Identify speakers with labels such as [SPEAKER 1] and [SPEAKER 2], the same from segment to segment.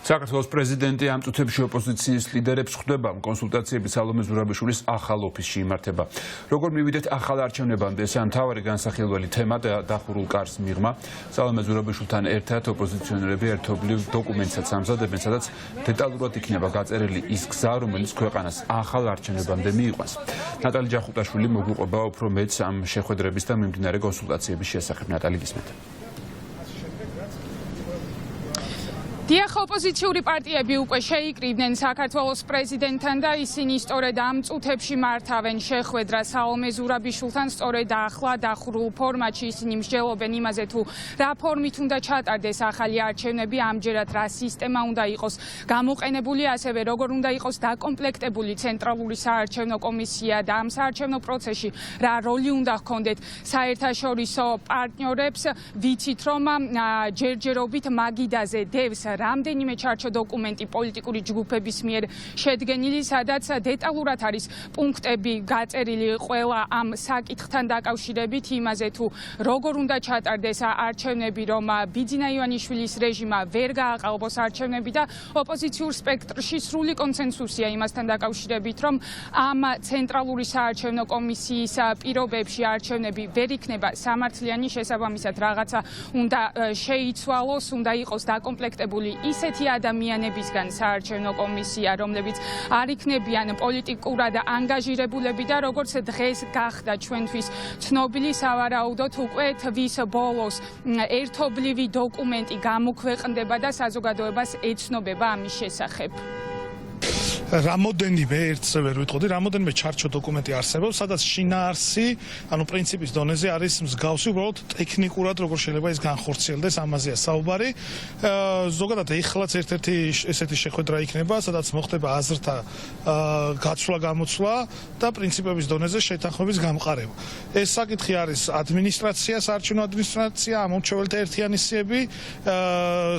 [SPEAKER 1] საქართველოს პრეზიდენტი ამ წუთებში ოპოზიციის ლიდერებს ხვდება. კონსულტაციები სალომე ზურაბიშვილის ახალ ოფისში იმართება. Როგორ მივიდეთ ახალ არჩევნებამდე, ეს ამთავარი განსახილველი თემა დახურულ კარს მიღმა. სალომე ზურაბიშვილთან ერთად ოპოზიციონერები ერთობლივ დოკუმენტსაც ამზადებენ, სადაც დეტალურად იქნება გაწერილი ის გზა, რომელიც ქვეყანას ახალ არჩევნებამდე მიიყვანს. ნატალი ჯახუტაშვილი მოგვიყვება უფრო მეც ამ შეხვედრების და მიმდინარე კონსულტაციების შესახებ. ნატალი, გისმენთ.
[SPEAKER 2] დიახ, ოპოზიციური პარტიები უკვე შეიკრიბნენ საქართველოს პრეზიდენტთან და ისინი სწორედ ამ წუთებში მართავენ შეხვედრა სალომე ზურაბიშვილთან. სწორედ ახლა დახურულ ფორმატში ისინი მსჯელობენ იმაზე, თუ რა ფორმით უნდა ჩატარდეს ახალი არჩევნები, ამჯერად რა სისტემა უნდა იყოს გამოყენებული, ასევე როგორ უნდა იყოს დაკომპლექტებული ცენტრალური საარჩევნო კომისია და ამ საარჩევნო პროცესში რა როლი უნდა ჰქონდეთ საერთაშორისო პარტნიორებს. ვიცით, რომ ჯერჯერობით მაგიდაზე დევს რამდენიმე ჩარჩო დოკუმენტი პოლიტიკური ჯგუფების მიერ შედგენილი, სადაც დეტალურად არის პუნქტები გაწერილი ყველა ამ საკითხთან დაკავშირებით, იმაზე თუ როგორ უნდა ჩატარდეს არჩევნები, რომ ბიძინა ივანიშვილის რეჟიმმა ვერ გააყალბოს არჩევნები და ოპოზიციურ სპექტრში სრული კონსენსუსია იმასთან დაკავშირებით, რომ ამ ცენტრალური საარჩევნო კომისიის პირობებში არჩევნები ვერ იქნება სამართლიანი, შესაბამისად რაღაცა უნდა შეიცვალოს, უნდა იყოს დაკომპლექტებული ისეთი ადამიანებისგან საარჩევნო კომისია, რომლებიც არ იქნებიან პოლიტიკურად ანგაჟირებულები და როგორც დღეს გახდა ჩვენთვის ცნობილი, სავარაუდოდ უკვე თვის ბოლოს ერთობლივი დოკუმენტი გამოქვეყნდება და საზოგადოებას ეცნობება ამის შესახებ.
[SPEAKER 3] რამოდენიმე ერთს ვერ ვიტყოდი, რამოდენიმე ჩარჩო დოკუმენტი არსებობს, სადაც შინაარსი, ანუ პრინციპის დონეზე არის მსგავსი, უბრალოდ ტექნიკურად როგორ შეიძლება ის განხორციელდეს, ამაზეა საუბარი. ზოგადად ეხლაც ერთ-ერთი ესეთი შეხვედრა იქნება, სადაც მოხდება აზრთა გაცვლა-გამოცვლა და პრინციპების დონეზე შეთანხმების გამყარება. ეს საკითხი არის ადმინისტრაცია, საარჩევნო ადმინისტრაცია, ამომრჩეველთა ერთიანი სიები,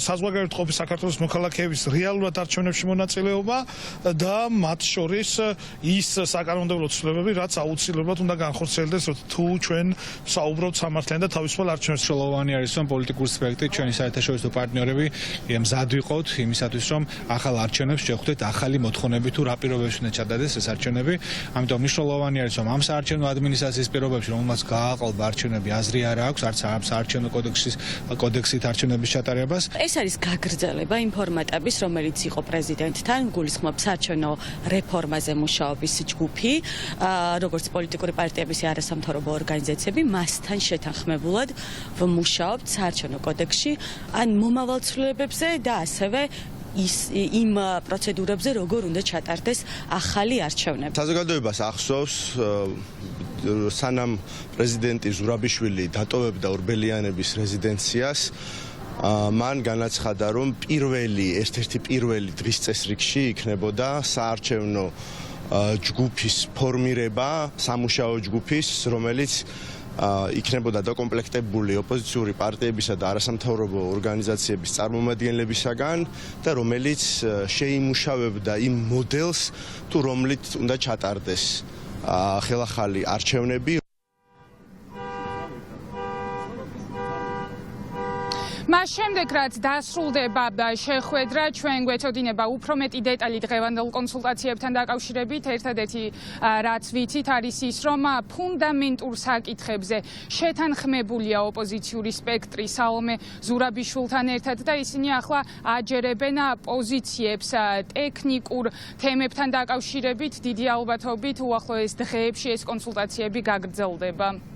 [SPEAKER 3] საზღვარგარეთ ყოფი საქართველოს მოქალაქეების რეალურად არჩევნებში მონაწილეობა და მათ შორის ის საკანონმდებლო ცვლილებები, რაც აუცილებლად უნდა განხორციელდეს, თუ ჩვენ საუბრობთ სამართლიან და თავისუფალ არჩევნებზე.
[SPEAKER 4] მნიშვნელოვანი არის, რომ პოლიტიკური სპექტრი ჩვენი საერთაშორისო პარტნიორები მზად ვიყოთ იმისათვის, რომ ახალ არჩევნებს შევხვდეთ ახალი მოთხოვნები, თუ რა პირობებში უნდა ჩატარდეს ეს არჩევნები. ამიტომ მნიშვნელოვანი არის, რომ ამ საარჩევნო ადმინისტრაციის პირობებში, რომელმაც გააყალბა არჩევნები, აზრი არ აქვს, არც საარჩევნო კოდექსით არჩევნების ჩატარებას.
[SPEAKER 5] ეს არის გაგრძელება იმ ფორმატების, რომელიც იყო პრეზიდენტთან, გულისხმობს საარჩევნო რეფორმაზე მუშაობის ჯგუფი, როგორც პოლიტიკური პარტიების არასამთავრობო ორგანიზაციები, მასთან შეთანხმებულად ვმუშაობთ საარჩევნო კოდექსში, ან მომავალ ცვლილებებზე და ასევე იმ პროცედურებზე, როგორ უნდა ჩატარდეს ახალი არჩევნები.
[SPEAKER 6] საზოგადოებას ახსოვს, სანამ პრეზიდენტი ზურაბიშვილი დატოვებდა ორბელიანების რეზიდენციას, მან განაცხადა, რომ ერთ-ერთი პირველი დღის წესრიგში იქნებოდა საარჩევნო ჯგუფის ფორმირება, სამუშაო ჯგუფის, რომელიც იქნებოდა დაკომპლექტებული ოპოზიციური პარტიებისა და არასამთავრობო ორგანიზაციების წარმომადგენლებისაგან და რომელიც შეიმუშავებდა იმ მოდელს, თუ რომლით უნდა ჩატარდეს ხელახალი არჩევნები.
[SPEAKER 2] მას შემდეგ, რაც დასრულდება შეხვედრა, ჩვენ გვეწოდინება უფრო მეტი დეტალი დღევანდელ კონსულტაციებთან დაკავშირებით. ერთადერთი რაც ვიცით არის ის, რომ ფუნდამენტურ საკითხებზე შეთანხმებულია ოპოზიციური სპექტრი სალომე ზურაბიშვილთან ერთად და ისინი ახლა აჯერებენ პოზიციებს ტექნიკურ თემებთან დაკავშირებით. დიდი ალბათობით უახლოეს დღეებში ეს კონსულტაციები გაგრძელდება.